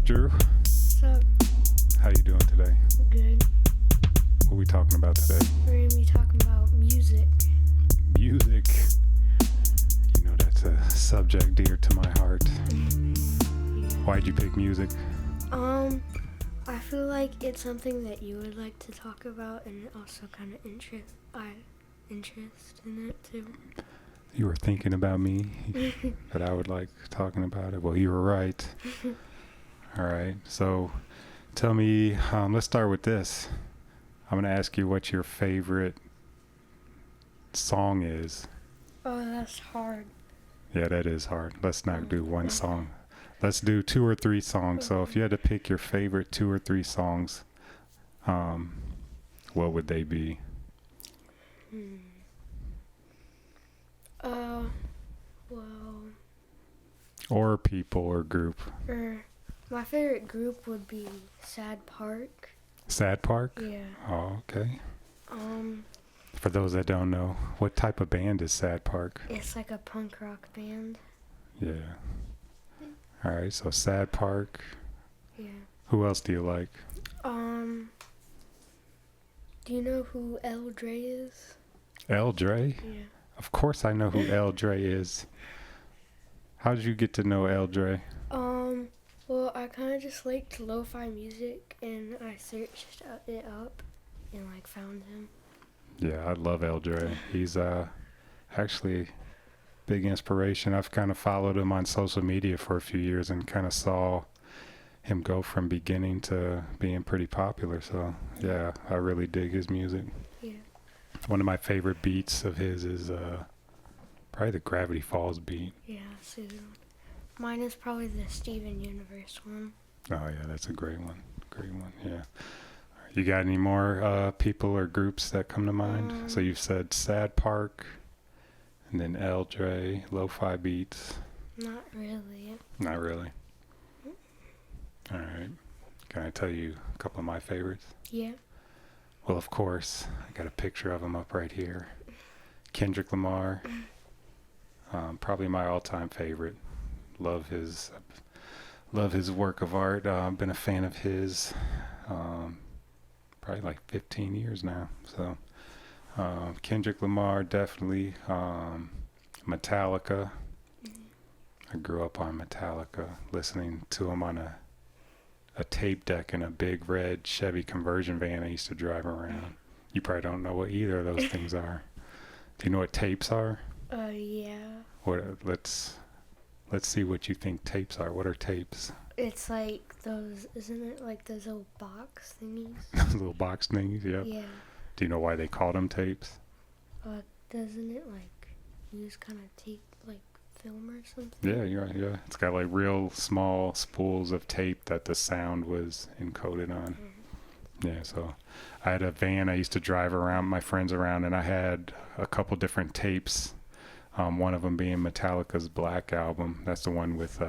Drew? What's up? How you doing today? Good. What are we talking about today? We're going to be talking about music. Music. You know that's a subject dear to my heart. Why'd you pick music? I feel like it's something that you would like to talk about, and also kind of interest in it too. You were thinking about me, that I would like talking about it. Well, you were right. All right. So tell me, let's start with this. I'm going to ask you what your favorite song is. Oh, that's hard. Yeah, that is hard. Let's not do one song. Let's do 2 or 3 songs. So if you had to pick your favorite 2 or 3 songs, what would they be? Well, Or people or group. my favorite group would be Sad Park. Sad Park? Yeah. Oh, okay. For those that don't know, what type of band is Sad Park? It's like a punk rock band. Yeah. All right, so Sad Park. Yeah. Who else do you like? Do you know who El Dre is? El Dre? Yeah. Of course I know who El Dre is. How did you get to know El Dre? Well, I kind of just liked lo-fi music, and I searched it up and found him. Yeah, I love El Dre. He's actually big inspiration. I've kind of followed him on social media for a few years and kind of saw him go from beginning to being pretty popular. So yeah, I really dig his music. Yeah. One of my favorite beats of his is probably the Gravity Falls beat. Yeah, so mine is probably the Steven Universe one. Oh yeah, that's a great one. Great one, yeah. You got any more people or groups that come to mind? So you've said Sad Park, and then El Dre, Lo-Fi Beats. Not really. Not really. All right. Can I tell you a couple of my favorites? Yeah. Well, of course. I got a picture of him up right here. Kendrick Lamar. Probably my all-time favorite. Love his work of art. I've been a fan of his probably like 15 years now. So Kendrick Lamar, definitely. Metallica. I grew up on Metallica, listening to him on a tape deck in a big red Chevy conversion van I used to drive around. You probably don't know what either of those things are. Do you know what tapes are? Yeah. Let's see what you think tapes are. What are tapes? It's like those, isn't it like those little box thingies? Those little box things, yep. Yeah. Do you know why they call them tapes? Doesn't it use kind of tape, film or something? Yeah, yeah. It's got real small spools of tape that the sound was encoded on. Yeah, so I had a van I used to drive around, my friends around, and I had a couple different tapes. One of them being Metallica's Black Album. That's the one with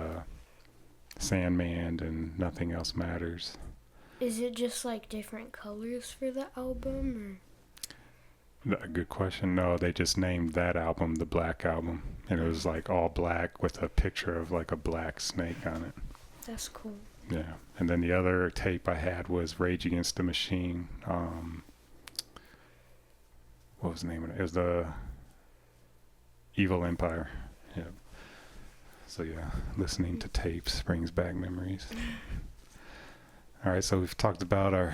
Sandman and Nothing Else Matters. Is it just different colors for the album, or? Good question. No, they just named that album the Black Album, and it was all black with a picture of a black snake on it. That's cool. Yeah, and then the other tape I had was Rage Against the Machine. What was the name of it? It was the Evil Empire. Yeah. So yeah, listening to tapes brings back memories. All right, so we've talked about our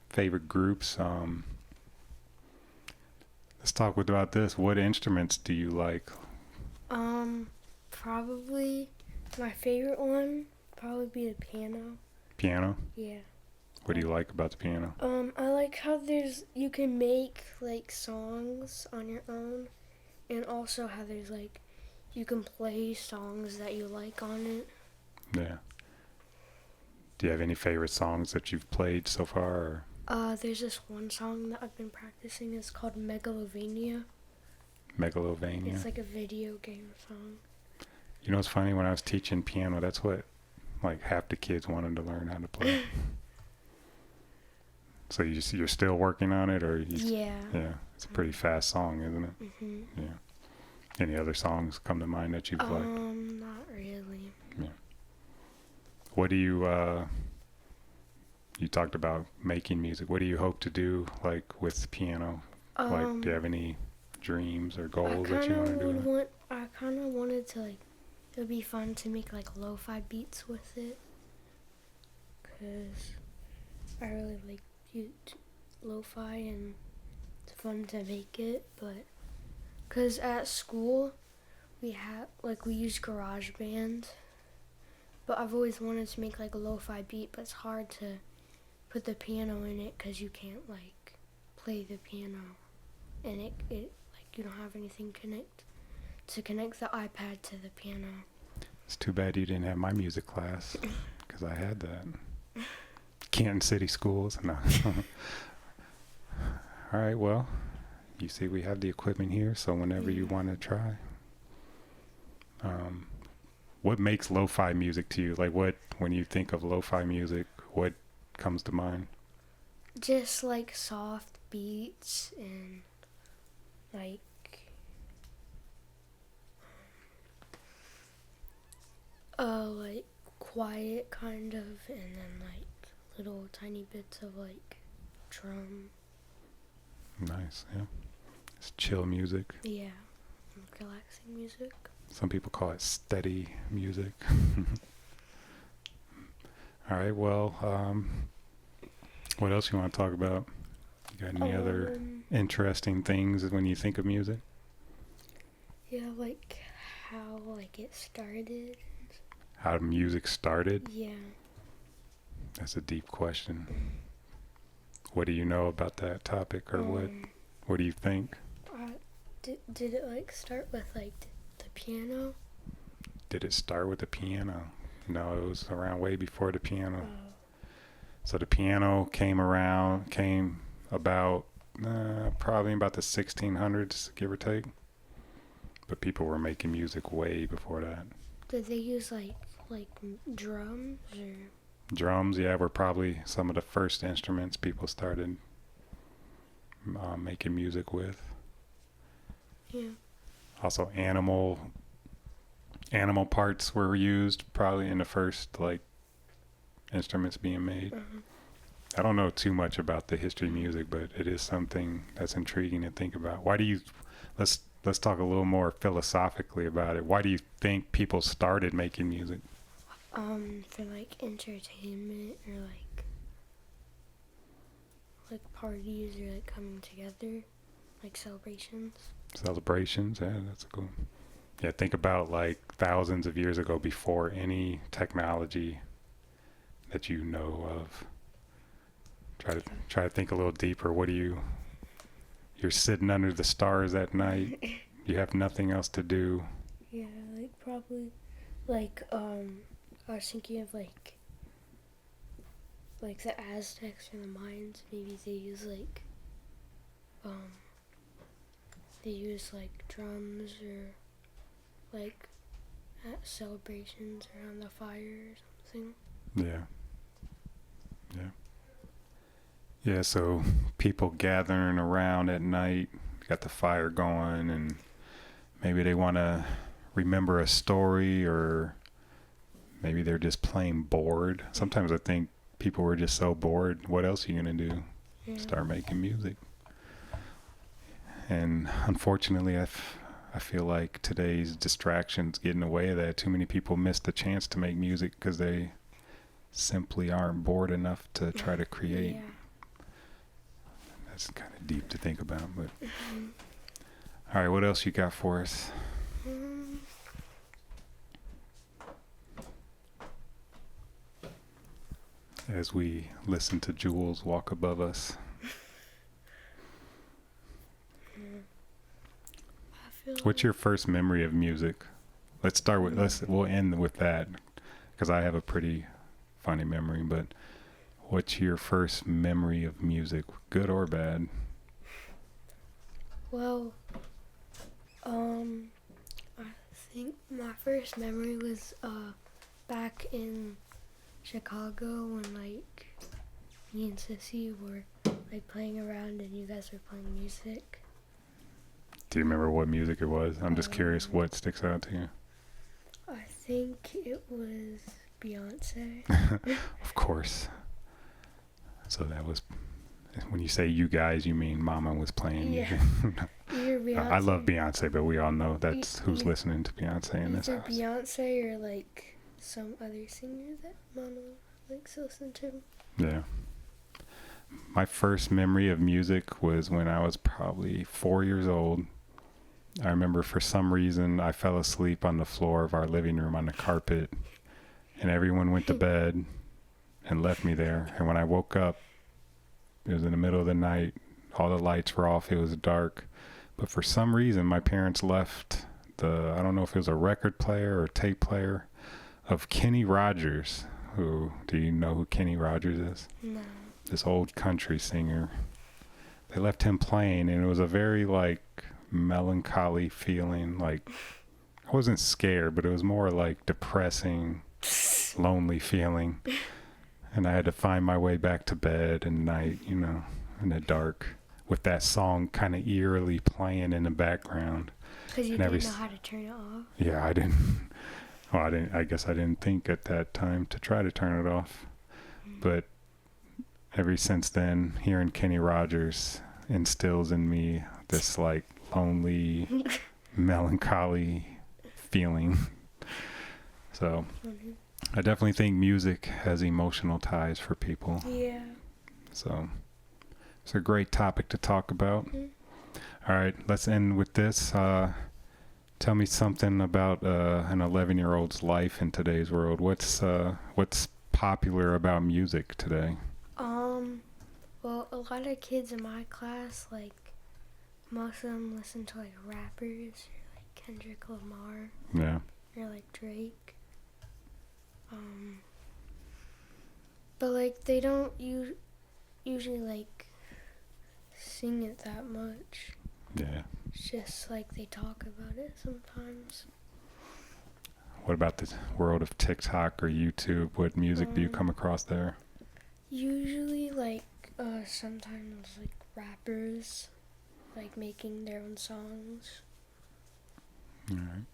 favorite groups. Let's talk about this. What instruments do you like? Probably my favorite one probably be the piano. Piano? Yeah. What do you like about the piano? I like how you can make songs on your own, and also how there's you can play songs that you like on it. Yeah. Do you have any favorite songs that you've played so far? Or? There's this one song that I've been practicing. It's called Megalovania. Megalovania? It's a video game song. You know, it's funny, when I was teaching piano, that's what half the kids wanted to learn how to play. So you're still working on it, or yeah. Yeah, it's a pretty fast song, isn't it? Mhm. Yeah. Any other songs come to mind that you've liked? Not really. Yeah. What do you talked about making music. What do you hope to do, like, with piano? Like, do you have any dreams or goals that you want to do? I kind of wanted to, like, it would be fun to make, like, lo-fi beats with it. Because I really like lo-fi and it's fun to make it. But, because at school, we use GarageBand. But I've always wanted to make, like, a lo-fi beat, but it's hard to put the piano in it because you can't, like, play the piano. And it like, you don't have anything to connect the iPad to the piano. It's too bad you didn't have my music class, because I had that. Canton City Schools. No. All right, well, you see we have the equipment here, so whenever you want to try. What makes lo-fi music to you? Like, when you think of lo-fi music, what comes to mind? Just, like, soft beats and, like, quiet kind of, and then, like, little tiny bits of, like, drum. Nice, yeah. It's chill music. Yeah, relaxing music. Some people call it steady music. All right, well, what else you want to talk about? You got any other interesting things when you think of music? Yeah, like how, like, it started. How music started? Yeah. That's a deep question. What do you know about that topic, or what do you think? Did it, like, start with, like, the piano? Did it start with the piano? No, it was around way before the piano. So the piano came about probably about the 1600s, give or take. But people were making music way before that. Did they use, like drums or? Drums, yeah, were probably some of the first instruments people started making music with. Yeah. Also, animal parts were used probably in the first, like, instruments being made. I don't know too much about the history of music, but it is something that's intriguing to think about. Let's talk a little more philosophically about it. Why do you think people started making music? For, like, entertainment, or like parties, or, like, coming together, like celebrations. Celebrations, yeah, that's cool. Yeah, think about, like, thousands of years ago, before any technology that you know of. Try to think a little deeper. You're sitting under the stars at night. You have nothing else to do. Yeah, like, probably, like, I was thinking of, like the Aztecs or the Mayans. Maybe they use, like, drums, or, like, at celebrations around the fire or something. Yeah. Yeah, so people gathering around at night, got the fire going, and maybe they want to remember a story, or maybe they're just plain bored. Sometimes I think people were just so bored. What else are you going to do? Yeah. Start making music. And unfortunately, I feel like today's distractions get in the way of that. Too many people miss the chance to make music because they simply aren't bored enough to try to create. Yeah. That's kind of deep to think about, but all right, what else you got for us? As we listen to Jules walk above us. What's your first memory of music? We'll end with that, because I have a pretty funny memory, but what's your first memory of music, good or bad? Well, I think my first memory was back in Chicago when, like, me and Sissy were, like, playing around and you guys were playing music. Do you remember what music it was? I'm just curious what sticks out to you. I think it was Beyonce. Of course. So that was, when you say you guys, you mean Mama was playing Yeah. music. Either Beyonce. I love Beyonce, but we all know that's who's you- listening to Beyonce in this Either house. Beyonce or like some other singer that Mama likes to listen to. Yeah. My first memory of music was when I was probably 4 years old. I remember for some reason I fell asleep on the floor of our living room on the carpet, and everyone went to bed and left me there. And when I woke up, it was in the middle of the night. All the lights were off. It was dark. But for some reason, my parents left I don't know if it was a record player or tape player of Kenny Rogers. Do you know who Kenny Rogers is? No. This old country singer. They left him playing, and it was a very like melancholy feeling. Like, I wasn't scared, but it was more like depressing, lonely feeling. And I had to find my way back to bed at night, in the dark, with that song kind of eerily playing in the background. Because you didn't know how to turn it off? Yeah, I didn't. Well, I guess I didn't think at that time to try to turn it off. But ever since then, hearing Kenny Rogers instills in me this like lonely, melancholy feeling. So I definitely think music has emotional ties for people. Yeah. So it's a great topic to talk about. All right, let's end with this. Tell me something about an 11-year-old's life in today's world. What's popular about music today? Well, a lot of kids in my class, like, most of them listen to, like, rappers, or, like, Kendrick Lamar. Yeah. Or, like, Drake. But, like, they don't usually, like, sing it that much. Yeah. It's just, like, they talk about it sometimes. What about the world of TikTok or YouTube? What music do you come across there? Usually, like, sometimes, like, rappers, like, making their own songs. All right.